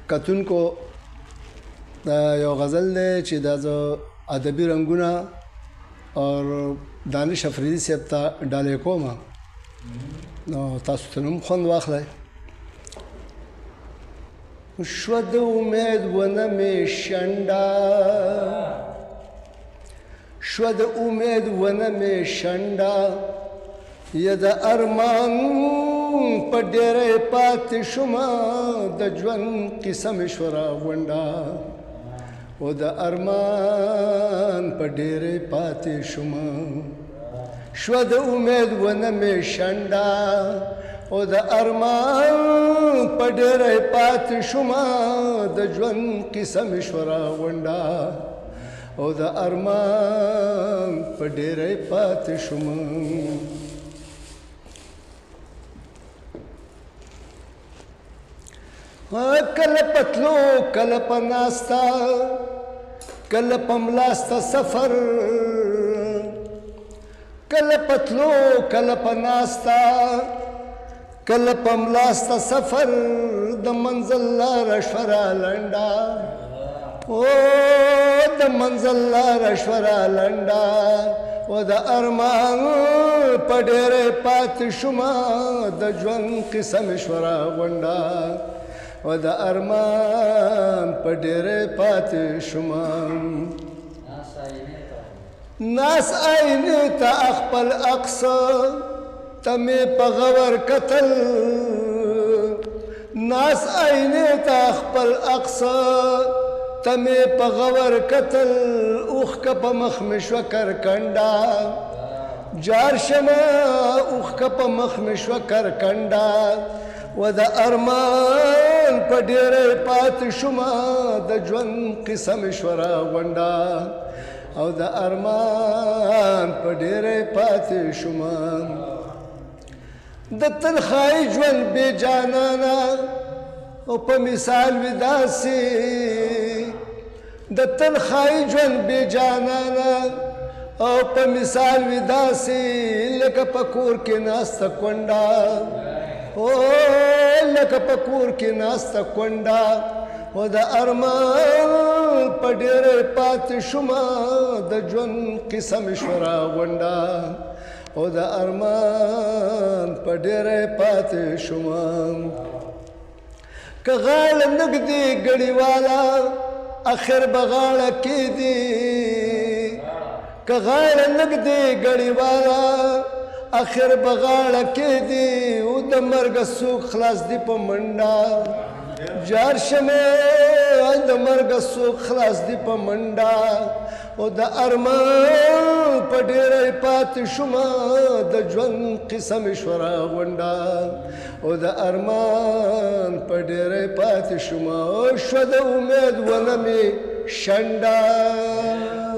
کتونکو دا یو غزل دی چې دا زه ادبي رنګونه اور دانش افریدي صاحب ته ډالۍ کوم نو تاسو ته هم خوند واخلئ. شوه د امید ونه مې شنډه شوه د امید ونه مې شنډه یا د ارمان په ډېری پاتې شومه د ژوند قصه مې شوه راغونډه او د ارمان په ډېری پاتې شومه شوه د امید ونه مې شنډه او د ارمان په ډېری پاتې شومه د ژوند قصه مې شوه راغونډه او د ارمان په ډېری پاتې شومه. کله پتلو کله په ناستا کله په ملاستا سفر کله پتلو کله په ناستا کله په ملاستا سفر د منزل لاره شوه رالنډه او د منزل لاره شوه رالنډه او د ارمان په ډېری پاتې شومه د ژوند قصه مې شوه راغونډه و د ارمان په ډېری پاتې شومه. ناس آینې ته خپل عکس ته مې په غور کتل ناس آینې ته خپل عکس ته مې په غور کتل اوښکه په مخ مې شوه کرکنډه جار شمه اوښکه په مخ مې شوه کرکنډه و د ارمان په ډېری پاتې شومه د ژوند قصه مې شوه راغونډه او د ارمان په ډېری پاتې شومه. د تنخای ژوند بې جانانه او په مثال وي داسې د تنخای ژوند بې جانانه او په مثال وي داسې لکه په کور کې ناسته کونډه او لکه په کور کې ناسته کونډه او د ارمان په ډېری پاتې شومه د ژوند قصه مې شوه راغونډه او د ارمان په ډېری پاتې شومه. که غاړه نږدې ګړیواله اخر به غاړه کېدي که غاړه نږدې ګړیواله اخر به غاړه کېدي او د مرګه څوک خلاص دی په منډه جار شمه د مرګه څوک خلاص دی په منډه او د ارمان په ډېری پاتې شومه د ژوند قصه مې شوه راغونډه او د ارمان په ډېری پاتې شومه شوه د امید ونه مې شنډه.